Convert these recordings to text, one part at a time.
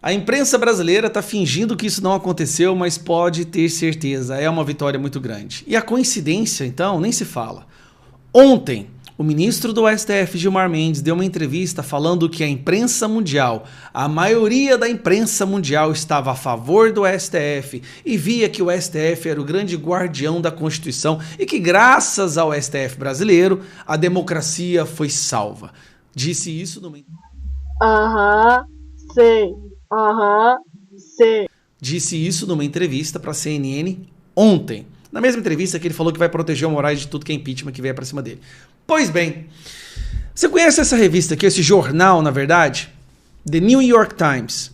A imprensa brasileira está fingindo que isso não aconteceu, mas pode ter certeza, é uma vitória muito grande. E a coincidência, então, nem se fala. Ontem, o ministro do STF, Gilmar Mendes, deu uma entrevista falando que a imprensa mundial, a maioria da imprensa mundial estava a favor do STF e via que o STF era o grande guardião da Constituição e que graças ao STF brasileiro, a democracia foi salva. Disse isso numa... sei. Disse isso numa entrevista para a CNN ontem. Na mesma entrevista que ele falou que vai proteger o Moraes de tudo que é impeachment que vier para cima dele. Pois bem, você conhece essa revista aqui, esse jornal, na verdade? The New York Times.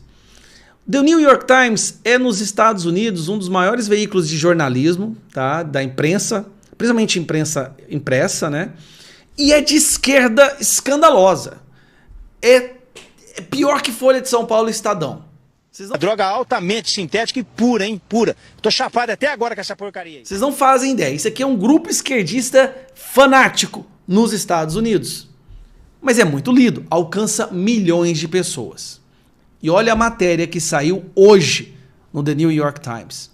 The New York Times é nos Estados Unidos um dos maiores veículos de jornalismo, tá? Da imprensa, principalmente imprensa impressa, né? E é de esquerda escandalosa. É pior que Folha de São Paulo e Estadão. A droga altamente sintética e pura, hein? Pura. Tô chapado até agora com essa porcaria aí. Vocês não fazem ideia. Isso aqui é um grupo esquerdista fanático nos Estados Unidos. Mas é muito lido. Alcança milhões de pessoas. E olha a matéria que saiu hoje no The New York Times.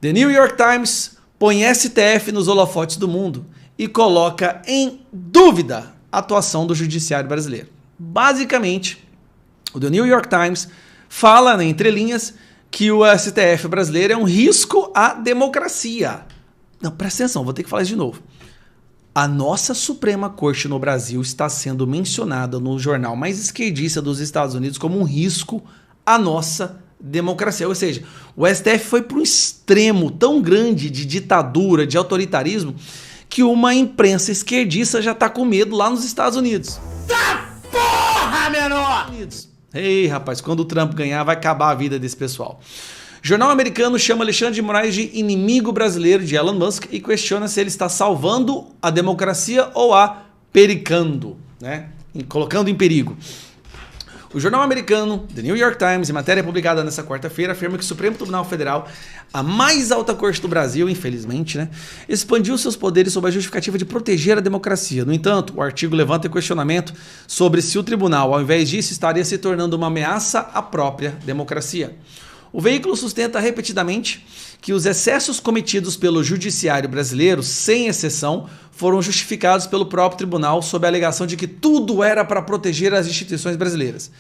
The New York Times põe STF nos holofotes do mundo e coloca em dúvida a atuação do judiciário brasileiro. Basicamente, o The New York Times fala, né, entre linhas, que o STF brasileiro é um risco à democracia. Não, presta atenção, vou ter que falar isso de novo. A nossa Suprema Corte no Brasil está sendo mencionada no jornal mais esquerdista dos Estados Unidos como um risco à nossa democracia. Ou seja, o STF foi para um extremo tão grande de ditadura, de autoritarismo, que uma imprensa esquerdista já está com medo lá nos Estados Unidos. Porra, menor! Ei, rapaz, quando o Trump ganhar, vai acabar a vida desse pessoal. Jornal americano chama Alexandre de Moraes de inimigo brasileiro de Elon Musk e questiona se ele está salvando a democracia ou a pericando, né? Colocando em perigo. O jornal americano The New York Times, em matéria publicada nesta quarta-feira, afirma que o Supremo Tribunal Federal, a mais alta corte do Brasil, infelizmente, né, expandiu seus poderes sob a justificativa de proteger a democracia. No entanto, o artigo levanta questionamento sobre se o tribunal, ao invés disso, estaria se tornando uma ameaça à própria democracia. O veículo sustenta repetidamente que os excessos cometidos pelo judiciário brasileiro, sem exceção, foram justificados pelo próprio tribunal sob a alegação de que tudo era para proteger as instituições brasileiras.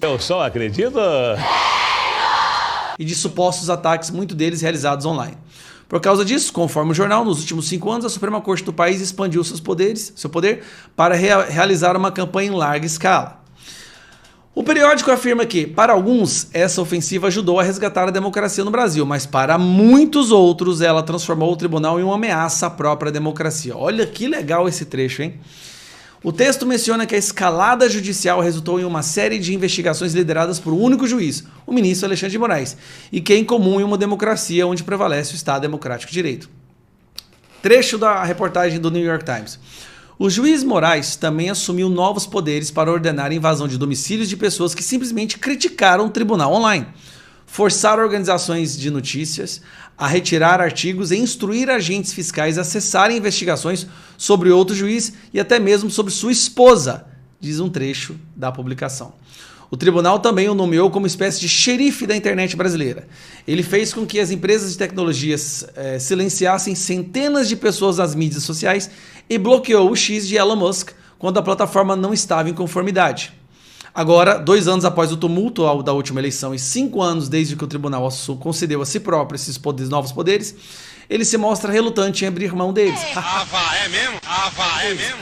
Eu só acredito... E de supostos ataques, muitos deles realizados online. Por causa disso, conforme o jornal, nos últimos 5 anos, a Suprema Corte do país expandiu seu poder para realizar uma campanha em larga escala. O periódico afirma que, para alguns, essa ofensiva ajudou a resgatar a democracia no Brasil, mas para muitos outros, ela transformou o tribunal em uma ameaça à própria democracia. Olha que legal esse trecho, hein? O texto menciona que a escalada judicial resultou em uma série de investigações lideradas por um único juiz, o ministro Alexandre de Moraes, e que é incomum em uma democracia onde prevalece o Estado Democrático de Direito. Trecho da reportagem do New York Times. O juiz Moraes também assumiu novos poderes para ordenar a invasão de domicílios de pessoas que simplesmente criticaram o tribunal online, forçar organizações de notícias a retirar artigos e instruir agentes fiscais a cessarem investigações sobre outro juiz e até mesmo sobre sua esposa, diz um trecho da publicação. O tribunal também o nomeou como espécie de xerife da internet brasileira. Ele fez com que as empresas de tecnologias silenciassem centenas de pessoas nas mídias sociais e bloqueou o X de Elon Musk quando a plataforma não estava em conformidade. Agora, 2 anos após o tumulto da última eleição e 5 anos desde que o tribunal concedeu a si próprio esses novos poderes, ele se mostra relutante em abrir mão deles. É mesmo? É mesmo?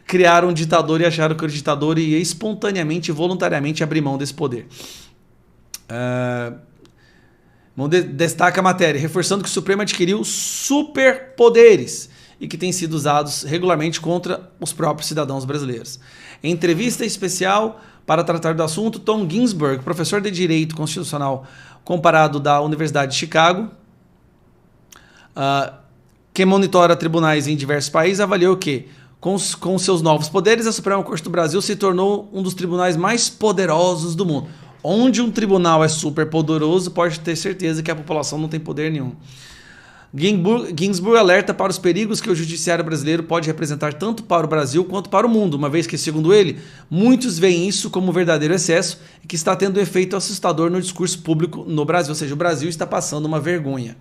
Criaram um ditador e acharam que o ditador ia espontaneamente e voluntariamente abrir mão desse poder. Destaca a matéria, reforçando que o Supremo adquiriu superpoderes e que têm sido usados regularmente contra os próprios cidadãos brasileiros. Em entrevista especial para tratar do assunto, Tom Ginsburg, professor de Direito Constitucional comparado da Universidade de Chicago, que monitora tribunais em diversos países, avaliou que com seus novos poderes, a Suprema Corte do Brasil se tornou um dos tribunais mais poderosos do mundo. Onde um tribunal é super poderoso, pode ter certeza que a população não tem poder nenhum. Ginsburg alerta para os perigos que o judiciário brasileiro pode representar tanto para o Brasil quanto para o mundo, uma vez que, segundo ele, muitos veem isso como um verdadeiro excesso e que está tendo um efeito assustador no discurso público no Brasil, ou seja, o Brasil está passando uma vergonha.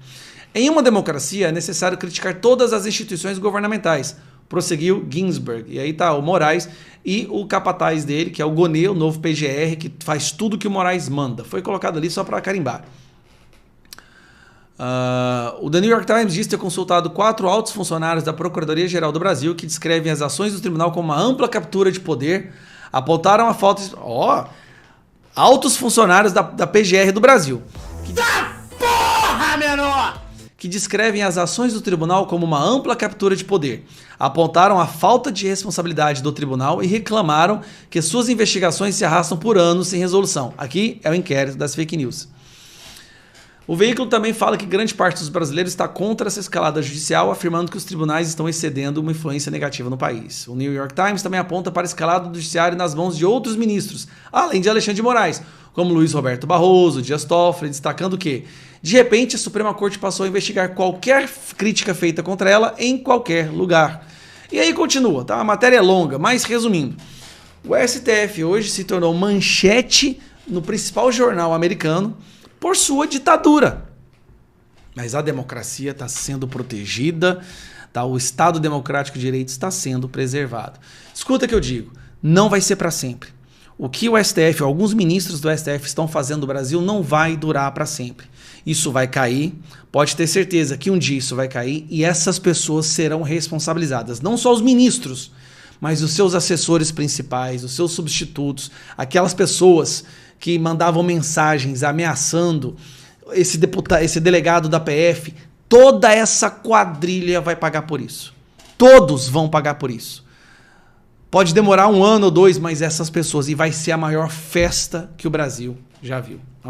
Em uma democracia é necessário criticar todas as instituições governamentais, prosseguiu Ginsburg. E aí está o Moraes e o capataz dele, que é o Gonê, o novo PGR, que faz tudo que o Moraes manda. Foi colocado ali só para carimbar. O The New York Times diz ter consultado 4 altos funcionários da Procuradoria-Geral do Brasil que descrevem as ações do tribunal como uma ampla captura de poder, apontaram a falta... altos funcionários da PGR do Brasil. Porra, menor! Que descrevem as ações do tribunal como uma ampla captura de poder. Apontaram a falta de responsabilidade do tribunal e reclamaram que suas investigações se arrastam por anos sem resolução. Aqui é o inquérito das fake news. O veículo também fala que grande parte dos brasileiros está contra essa escalada judicial, afirmando que os tribunais estão excedendo uma influência negativa no país. O New York Times também aponta para a escalada do judiciário nas mãos de outros ministros, além de Alexandre de Moraes, como Luiz Roberto Barroso, Dias Toffoli, destacando que, de repente, a Suprema Corte passou a investigar qualquer crítica feita contra ela em qualquer lugar. E aí continua, tá? A matéria é longa, mas resumindo, o STF hoje se tornou manchete no principal jornal americano por sua ditadura. Mas a democracia está sendo protegida, tá? O Estado Democrático de Direito está sendo preservado. Escuta o que eu digo, não vai ser para sempre. O que o STF, alguns ministros do STF estão fazendo no Brasil não vai durar para sempre. Isso vai cair, pode ter certeza que um dia isso vai cair e essas pessoas serão responsabilizadas. Não só os ministros, mas os seus assessores principais, os seus substitutos, aquelas pessoas que mandavam mensagens ameaçando esse delegado da PF, toda essa quadrilha vai pagar por isso. Todos vão pagar por isso. Pode demorar 1 ano ou 2, mas essas pessoas, e vai ser a maior festa que o Brasil já viu.